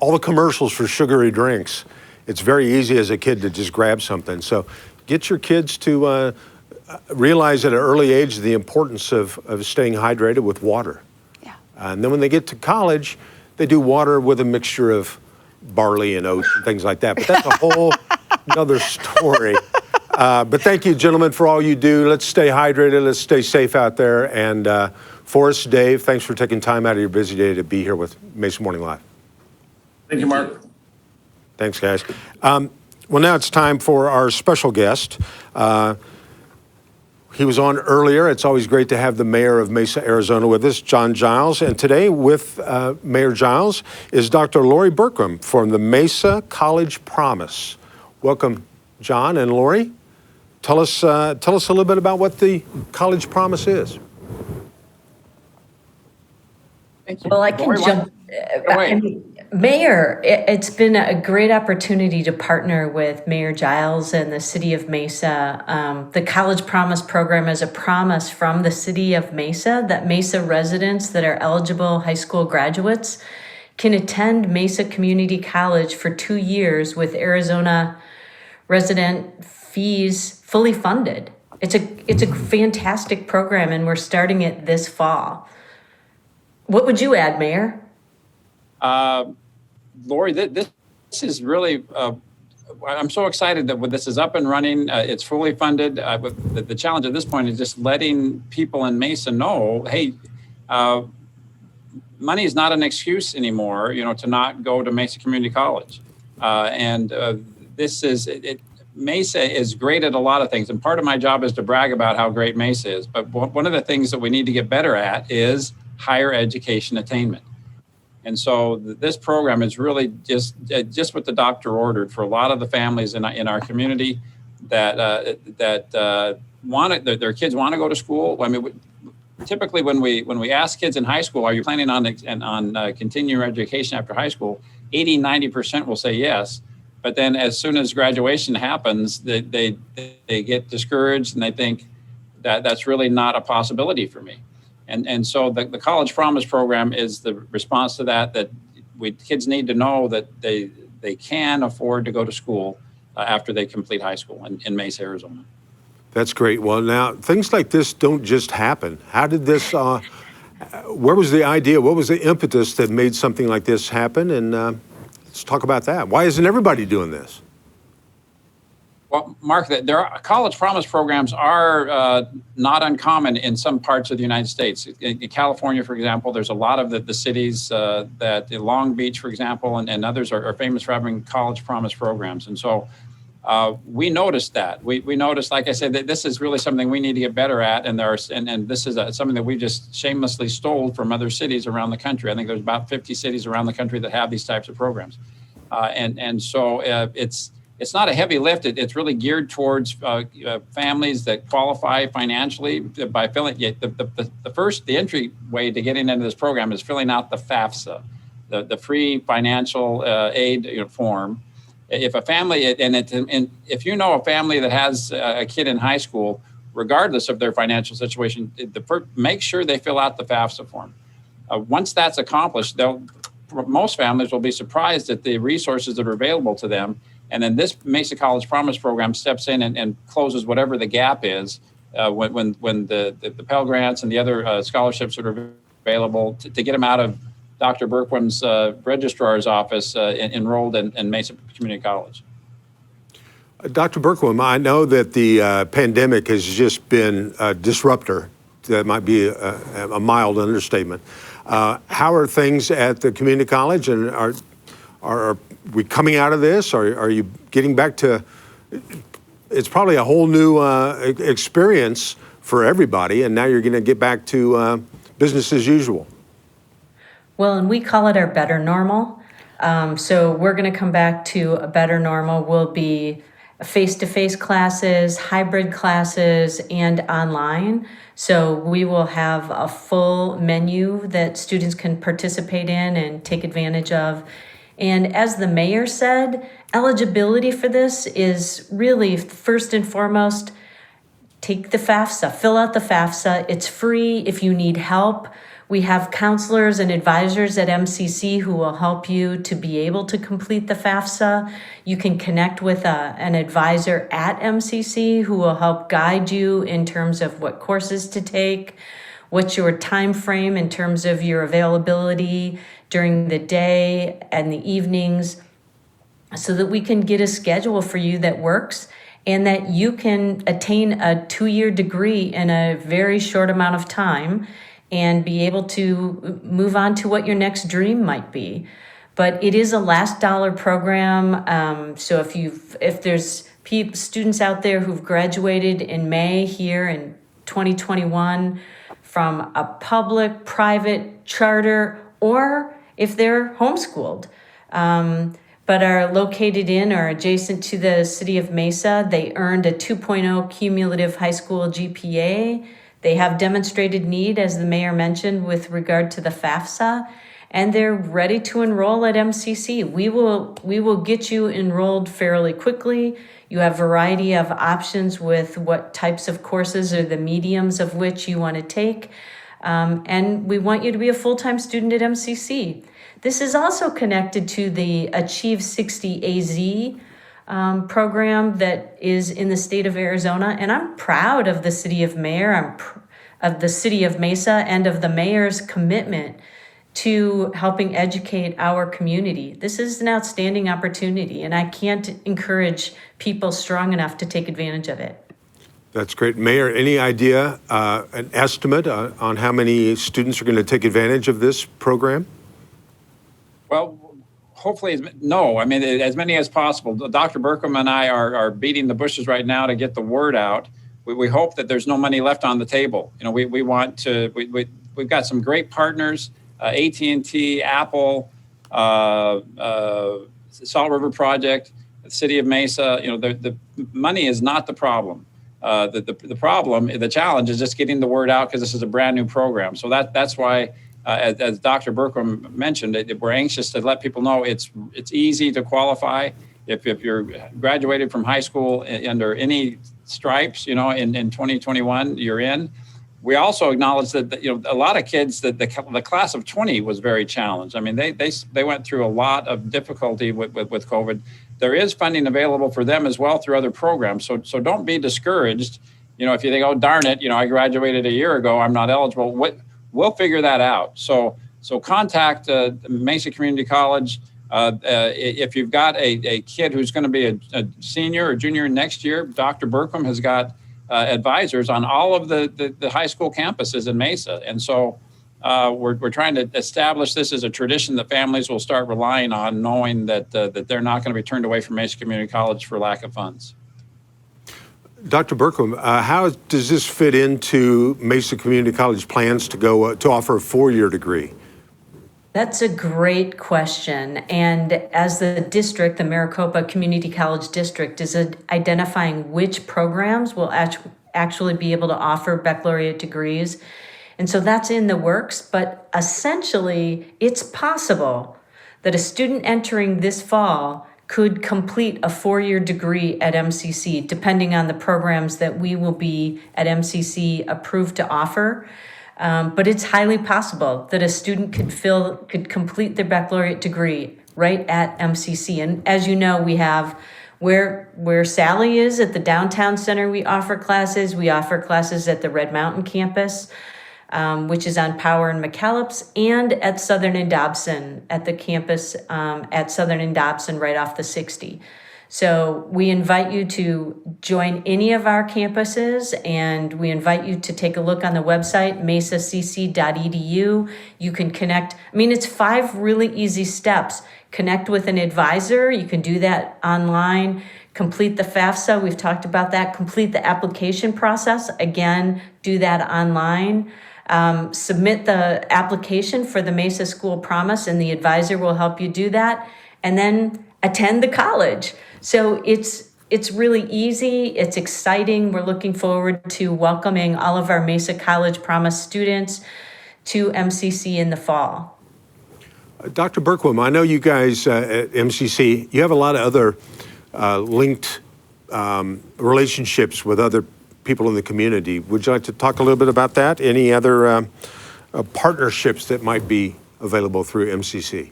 Speaker 1: all the commercials for sugary drinks. It's very easy as a kid to just grab something. So get your kids to realize at an early age the importance of staying hydrated with water.
Speaker 2: Yeah.
Speaker 1: And then when they get to college, they do water with a mixture of barley and oats and things like that. But that's a whole another story. But thank you, gentlemen, for all you do. Let's stay hydrated. Let's stay safe out there. And Forrest, Dave, thanks for taking time out of your busy day to be here with Mesa Morning Live.
Speaker 9: Thank you, Mark.
Speaker 1: Thanks, guys. Well, now it's time for our special guest. He was on earlier. It's always great to have the mayor of Mesa, Arizona with us, John Giles. And today with Mayor Giles is Dr. Lori Berquam from the Mesa College Promise. Welcome, John and Lori. Tell us a little bit about what the College Promise is.
Speaker 5: Thank you.
Speaker 10: Well, I can
Speaker 5: Lori,
Speaker 10: jump. Mayor, it's been a great opportunity to partner with Mayor Giles and the City of Mesa. The College Promise program is a promise from the City of Mesa that Mesa residents that are eligible high school graduates can attend Mesa Community College for 2 years with Arizona resident fees fully funded. It's a fantastic program, and we're starting it this fall. What would you add, Mayor?
Speaker 5: Lori, this is really, I'm so excited that when this is up and running, it's fully funded. The challenge at this point is just letting people in Mesa know, hey, money is not an excuse anymore, to not go to Mesa Community College. Mesa is great at a lot of things. And part of my job is to brag about how great Mesa is. But one of the things that we need to get better at is higher education attainment. And so this program is really just what the doctor ordered for a lot of the families in our community that their kids want to go to school. I mean, typically when we ask kids in high school, are you planning on continuing education after high school? 80-90% will say yes. But then as soon as graduation happens, they get discouraged and they think that's really not a possibility for me. And so the College Promise program is the response to that kids need to know that they can afford to go to school after they complete high school in Mesa, Arizona.
Speaker 1: That's great. Well, now, things like this don't just happen. How did this, where was the idea? What was the impetus that made something like this happen? And let's talk about that. Why isn't everybody doing this?
Speaker 5: Well, Mark, College Promise programs are not uncommon in some parts of the United States. In California, for example, there's a lot of the cities that Long Beach, for example, and others are famous for having College Promise programs. And so we noticed that. We noticed, like I said, that this is really something we need to get better at. And this is something that we just shamelessly stole from other cities around the country. I think there's about 50 cities around the country that have these types of programs. So it's not a heavy lift. It's really geared towards families that qualify financially by filling. The entry way to getting into this program is filling out the FAFSA, the free financial aid form. If a family if you know a family that has a kid in high school, regardless of their financial situation, make sure they fill out the FAFSA form. Once that's accomplished, most families will be surprised at the resources that are available to them. And then this Mesa College Promise program steps in and closes whatever the gap is when the Pell Grants and the other scholarships that are available to get them out of Dr. Berquam's registrar's office enrolled in Mesa Community College.
Speaker 1: Dr. Berquam, I know that the pandemic has just been a disruptor. That might be a mild understatement. How are things at the community college, and are we coming out of this? Are you getting back to? It's probably a whole new experience for everybody, and now you're going to get back to business as usual.
Speaker 10: Well, and we call it our better normal. So we're going to come back to a better normal. Will be face-to-face classes, hybrid classes, and online. So we will have a full menu that students can participate in and take advantage of. And as the mayor said, eligibility for this is really first and foremost, take the FAFSA, fill out the FAFSA. It's free if you need help. We have counselors and advisors at MCC who will help you to be able to complete the FAFSA. You can connect with an advisor at MCC who will help guide you in terms of what courses to take, what's your time frame in terms of your availability during the day and the evenings, so that we can get a schedule for you that works and that you can attain a 2-year degree in a very short amount of time and be able to move on to what your next dream might be. But it is a last dollar program. So if there's students out there who've graduated in May here in 2021 from a public, private, charter, or if they're homeschooled, but are located in or adjacent to the City of Mesa, they earned a 2.0 cumulative high school GPA. They have demonstrated need, as the mayor mentioned, with regard to the FAFSA, and they're ready to enroll at MCC. We will get you enrolled fairly quickly. You have a variety of options with what types of courses or the mediums of which you want to take. And we want you to be a full-time student at MCC. This is also connected to the Achieve 60 AZ program that is in the state of Arizona. And I'm proud of the city of of the city of Mesa and of the mayor's commitment to helping educate our community. This is an outstanding opportunity, and I can't encourage people strong enough to take advantage of it.
Speaker 1: That's great. Mayor, any idea, an estimate on how many students are going to take advantage of this program?
Speaker 5: Well, hopefully, no. I mean, as many as possible. Dr. Berquam and I are beating the bushes right now to get the word out. We hope that there's no money left on the table. You know, we want to. We've got some great partners: AT&T, Apple, Salt River Project, the City of Mesa. You know, the money is not the problem. The problem, the challenge, is just getting the word out, because this is a brand new program. So that's why. As Dr. Berquam mentioned, we're anxious to let people know it's easy to qualify. If you're graduated from high school under any stripes, you know, in 2021, you're in. We also acknowledge that you know, a lot of kids, that the class of 20 was very challenged. I mean, they went through a lot of difficulty with COVID. There is funding available for them as well through other programs. So don't be discouraged. You know, if you think, oh, darn it, you know, I graduated a year ago, I'm not eligible. We'll figure that out. So contact Mesa Community College. If you've got a kid who's going to be a senior or junior next year, Dr. Berquam has got advisors on all of the high school campuses in Mesa. And so we're trying to establish this as a tradition that families will start relying on, knowing that they're not going to be turned away from Mesa Community College for lack of funds.
Speaker 1: Dr. Berquam, how does this fit into Mesa Community College plans to go to offer a 4-year degree?
Speaker 10: That's a great question. And as the district, the Maricopa Community College District, is identifying which programs will actually be able to offer baccalaureate degrees. And so that's in the works. But essentially, it's possible that a student entering this fall could complete a 4-year degree at MCC, depending on the programs that we will be at MCC approved to offer. But it's highly possible that a student could complete their baccalaureate degree right at MCC. And as you know, we have where Sally is at the downtown center, we offer classes. We offer classes at the Red Mountain campus, which is on Power and McKellips, and at Southern and Dobson, at the campus at Southern and Dobson right off the 60. So we invite you to join any of our campuses, and we invite you to take a look on the website, mesacc.edu. You can connect. I mean, it's 5 really easy steps. Connect with an advisor. You can do that online. Complete the FAFSA. We've talked about that. Complete the application process. Again, do that online. submit the application for the Mesa School Promise, and the advisor will help you do that, and then attend the college. So it's really easy. It's exciting. We're looking forward to welcoming all of our Mesa College Promise students to MCC in the fall.
Speaker 1: Dr. Berquam, I know you guys at MCC, you have a lot of other linked relationships with other people in the community. Would you like to talk a little bit about that? Any other partnerships that might be available through MCC?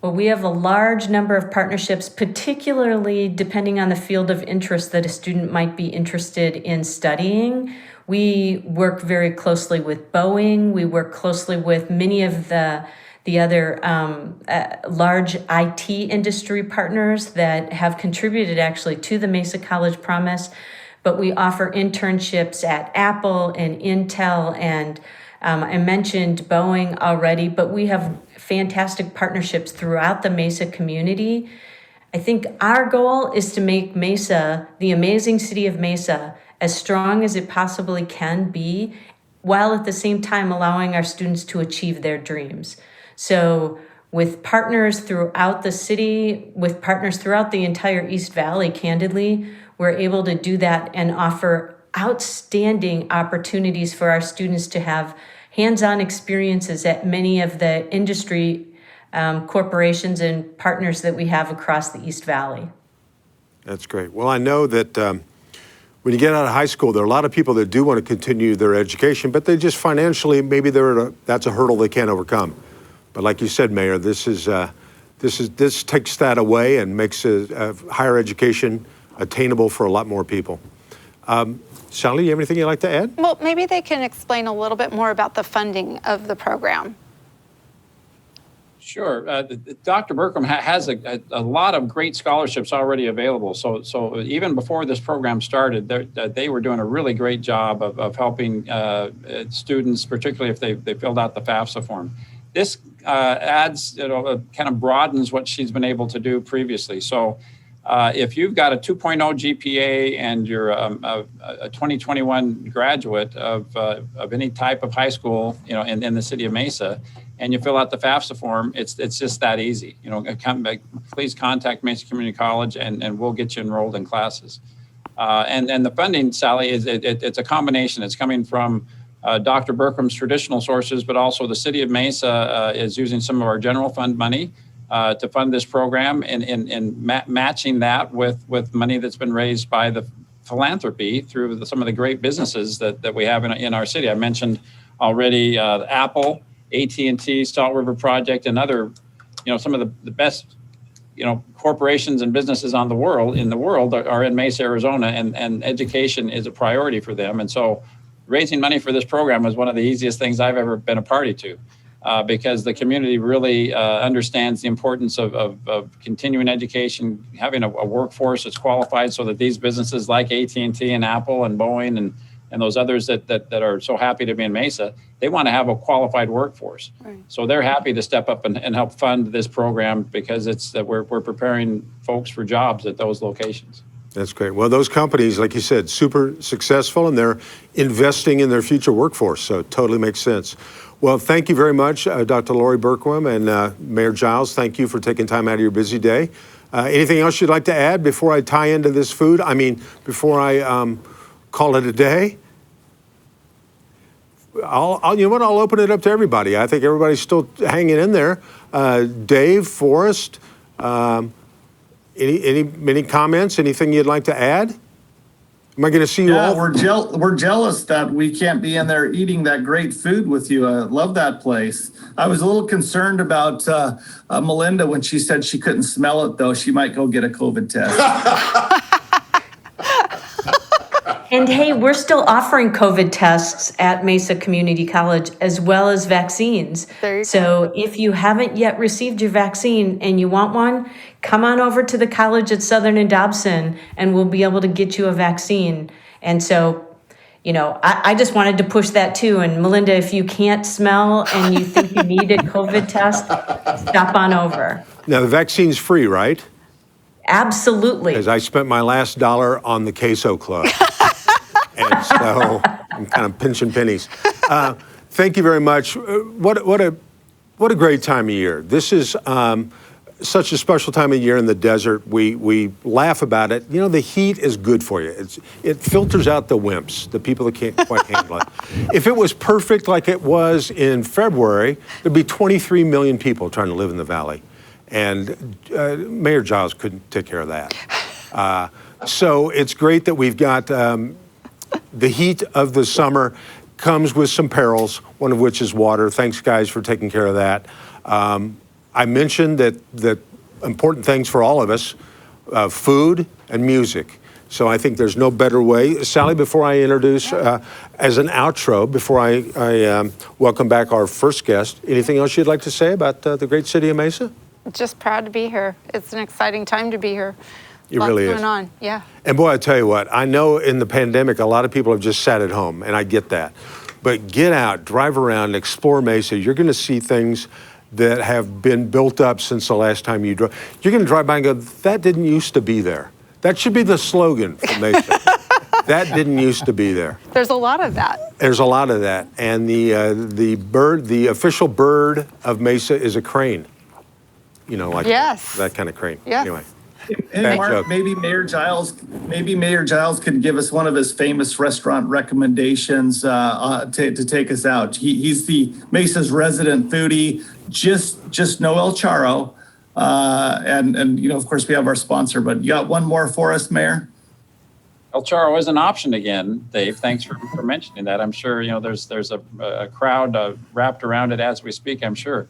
Speaker 10: Well, we have a large number of partnerships, particularly depending on the field of interest that a student might be interested in studying. We work very closely with Boeing. We work closely with many of the other large IT industry partners that have contributed actually to the Mesa College Promise. But we offer internships at Apple and Intel, and I mentioned Boeing already, but we have fantastic partnerships throughout the Mesa community. I think our goal is to make Mesa, the amazing city of Mesa, as strong as it possibly can be, while at the same time allowing our students to achieve their dreams. So with partners throughout the city, with partners throughout the entire East Valley, candidly, we're able to do that and offer outstanding opportunities for our students to have hands-on experiences at many of the industry corporations and partners that we have across the East Valley.
Speaker 1: That's great. Well, I know that when you get out of high school, there are a lot of people that do want to continue their education, but they just financially, maybe that's a hurdle they can't overcome. But like you said, Mayor, this takes that away and makes higher education attainable for a lot more people. Sally, you have anything you'd like to add?
Speaker 2: Well, maybe they can explain a little bit more about the funding of the program.
Speaker 5: Sure. Dr. Berquam has a lot of great scholarships already available. So even before this program started, they were doing a really great job of helping students, particularly if they filled out the FAFSA form. This adds, kind of broadens what she's been able to do previously. So if you've got a 2.0 GPA and you're a 2021 graduate of any type of high school, in the city of Mesa, and you fill out the FAFSA form, it's just that easy. Please contact Mesa Community College and we'll get you enrolled in classes. And the funding, Sally, it's a combination. It's coming from Dr. Berquam's traditional sources, but also the City of Mesa is using some of our general fund money to fund this program, and matching that with money that's been raised by the philanthropy through some of the great businesses that we have in our city. I mentioned already Apple, AT&T, Salt River Project, and other, some of the best, corporations and businesses in the world are in Mesa, Arizona, and education is a priority for them. And so raising money for this program was one of the easiest things I've ever been a party to, because the community really understands the importance of continuing education, having a workforce that's qualified so that these businesses like AT&T and Apple and Boeing and those others that are so happy to be in Mesa, they want to have a qualified workforce. Right. So they're happy to step up and help fund this program because we're preparing folks for jobs at those locations.
Speaker 1: That's great. Well, those companies, like you said, super successful, and they're investing in their future workforce, so it totally makes sense. Well, thank you very much, Dr. Lori Berquam and Mayor Giles. Thank you for taking time out of your busy day. Anything else you'd like to add before I tie into this food? Before I call it a day? I'll open it up to everybody. I think everybody's still hanging in there. Dave, Forrest, any comments? Anything you'd like to add? Am I going to see you all?
Speaker 9: We're jealous that we can't be in there eating that great food with you. I love that place. I was a little concerned about Melinda when she said she couldn't smell it, though. She might go get a COVID test.
Speaker 10: And hey, we're still offering COVID tests at Mesa Community College as well as vaccines. So if you haven't yet received your vaccine and you want one, come on over to the college at Southern and Dobson and we'll be able to get you a vaccine. And so, I just wanted to push that too. And Melinda, if you can't smell and you think you need a COVID test, stop on over.
Speaker 1: Now, the vaccine's free, right?
Speaker 10: Absolutely.
Speaker 1: Because I spent my last dollar on the Queso Club. And so I'm kind of pinching pennies. Thank you very much. What a great time of year. This is such a special time of year in the desert. We laugh about it. You know, the heat is good for you. It filters out the wimps, the people that can't quite handle it. If it was perfect like it was in February, there'd be 23 million people trying to live in the valley. And Mayor Giles couldn't take care of that. So it's great that we've got the heat of the summer comes with some perils, one of which is water. Thanks, guys, for taking care of that. I mentioned that important things for all of us, food and music. So I think there's no better way. Sally, before I introduce, as an outro, before I welcome back our first guest, anything else you'd like to say about the great city of Mesa?
Speaker 2: Just proud to be here. It's an exciting time to be here.
Speaker 1: It really is.
Speaker 2: Lots going on, yeah.
Speaker 1: And boy, I tell you what, I know in the pandemic, a lot of people have just sat at home, and I get that. But get out, drive around, explore Mesa. You're going to see things that have been built up since the last time you drove. You're going to drive by and go, that didn't used to be there. That should be the slogan for Mesa. That didn't used to be there.
Speaker 2: There's a lot of that.
Speaker 1: There's a lot of that. And the official bird of Mesa is a crane. You know, like that kind of crane.
Speaker 2: Yes.
Speaker 1: Anyway.
Speaker 9: Hey, Mark, maybe Mayor Giles could give us one of his famous restaurant recommendations to take us out. He's the Mesa's resident foodie, just no El Charro. And you know, of course, we have our sponsor, but you got one more for us, Mayor?
Speaker 5: El Charro is an option again, Dave. Thanks for mentioning that. I'm sure, you know, there's a crowd wrapped around it as we speak, I'm sure.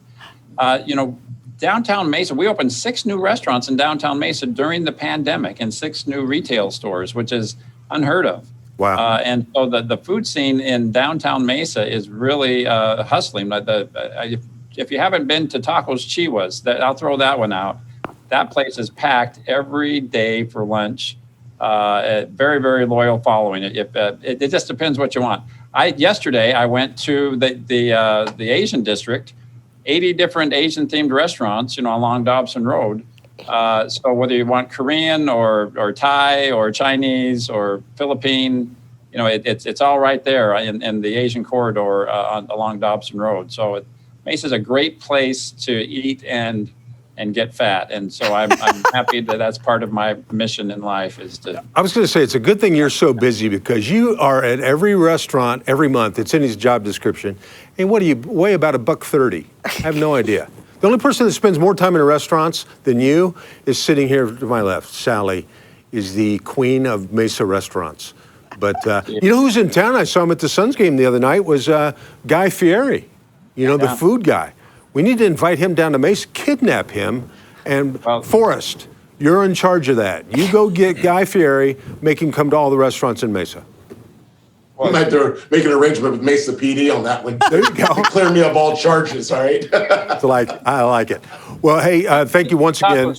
Speaker 5: You know, downtown Mesa, we opened 6 new restaurants in downtown Mesa during the pandemic and 6 new retail stores, which is unheard of.
Speaker 1: Wow.
Speaker 5: And so the food scene in downtown Mesa is really hustling. If you haven't been to Tacos Chihuas, I'll throw that one out. That place is packed every day for lunch. Very, very loyal following. It just depends what you want. Yesterday I went to the Asian district. 80 different Asian-themed restaurants, you know, along Dobson Road. So whether you want Korean or Thai or Chinese or Philippine, you know, it's all right there in the Asian corridor along Dobson Road. So Mesa is a great place to eat and get fat. And so I'm happy that that's part of my mission in life is to...
Speaker 1: I was going to say, it's a good thing you're so busy because you are at every restaurant every month. It's in his job description. And what do you weigh about $130? I have no idea. The only person that spends more time in restaurants than you is sitting here to my left. Sally is the queen of Mesa restaurants. But you know who's in town? I saw him at the Suns game the other night was Guy Fieri, you know, the food guy. We need to invite him down to Mesa, kidnap him, and Forrest, you're in charge of that. You go get Guy Fieri, make him come to all the restaurants in Mesa.
Speaker 8: I might have to make an arrangement with Mesa PD on that one.
Speaker 1: There you go.
Speaker 8: Clear me of all charges, all right?
Speaker 1: I like it. Well, hey, thank you once again.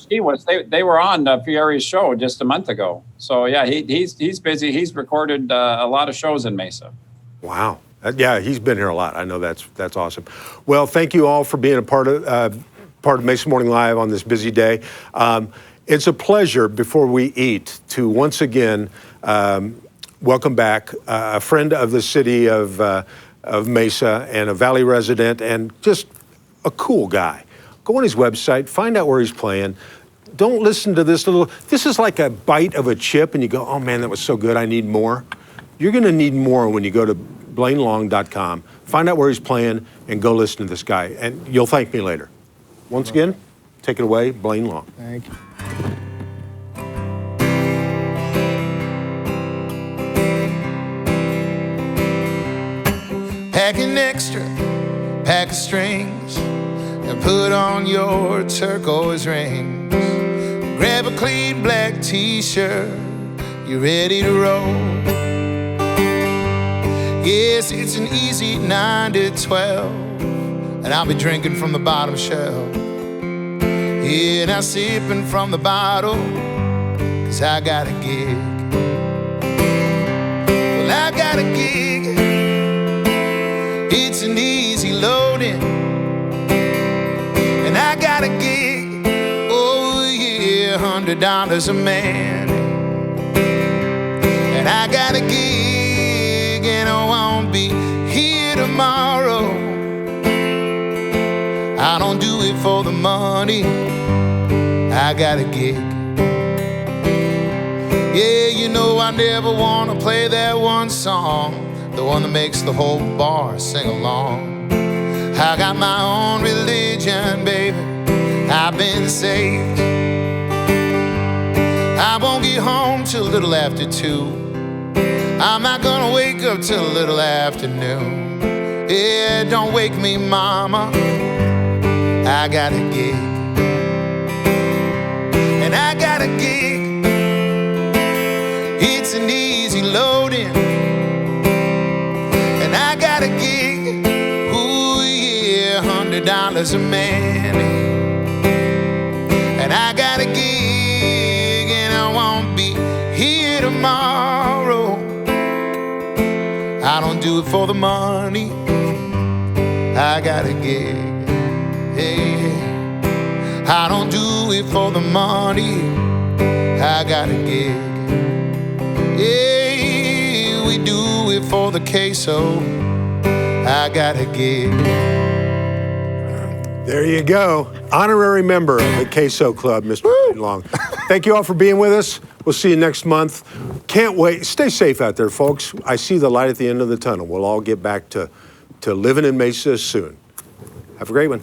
Speaker 5: They were on Fieri's show just a month ago. So, yeah, he's busy. He's recorded a lot of shows in Mesa.
Speaker 1: Wow. Yeah, he's been here a lot. I know that's awesome. Well, thank you all for being a part of Mesa Morning Live on this busy day. It's a pleasure before we eat to once again welcome back a friend of the city of Mesa and a Valley resident and just a cool guy. Go on his website, find out where he's playing. Don't listen to this is like a bite of a chip and you go, oh man, that was so good, I need more. You're gonna need more when you go to BlaineLong.com. Find out where he's playing and go listen to this guy. And you'll thank me later. Once again, take it away, Blaine Long.
Speaker 3: Thank you. Pack an extra pack of strings and put on your turquoise rings. Grab a clean black t-shirt, you're ready to roll. Yes, it's an easy 9 to 12, and I'll be drinking from the bottom shelf. Yeah, now sipping from the bottle, 'cause I got a gig. Well, I got a gig. It's an easy loading, and I got a gig. Oh yeah, $100 a man, and I got a gig. And oh, it for the money. I got a gig. Yeah, you know I never want to play that one song, the one that makes the whole bar sing along. I got my own religion, baby, I've been saved. I won't get home till a little after 2. I'm not gonna wake up till a little afternoon. Yeah, don't wake me, mama, I got a gig. And I got a gig, it's an easy loading. And I got a gig, ooh yeah, $100 a man. And I got a gig, and I won't be here tomorrow. I don't do it for the money, I got a gig. Hey, I don't do it for the money, I got a gig. Yeah, we do it for the queso, I got a gig.
Speaker 1: There you go. Honorary member of the Queso Club, Mr. Blaine Long. Thank you all for being with us. We'll see you next month. Can't wait. Stay safe out there, folks. I see the light at the end of the tunnel. We'll all get back to living in Mesa soon. Have a great one.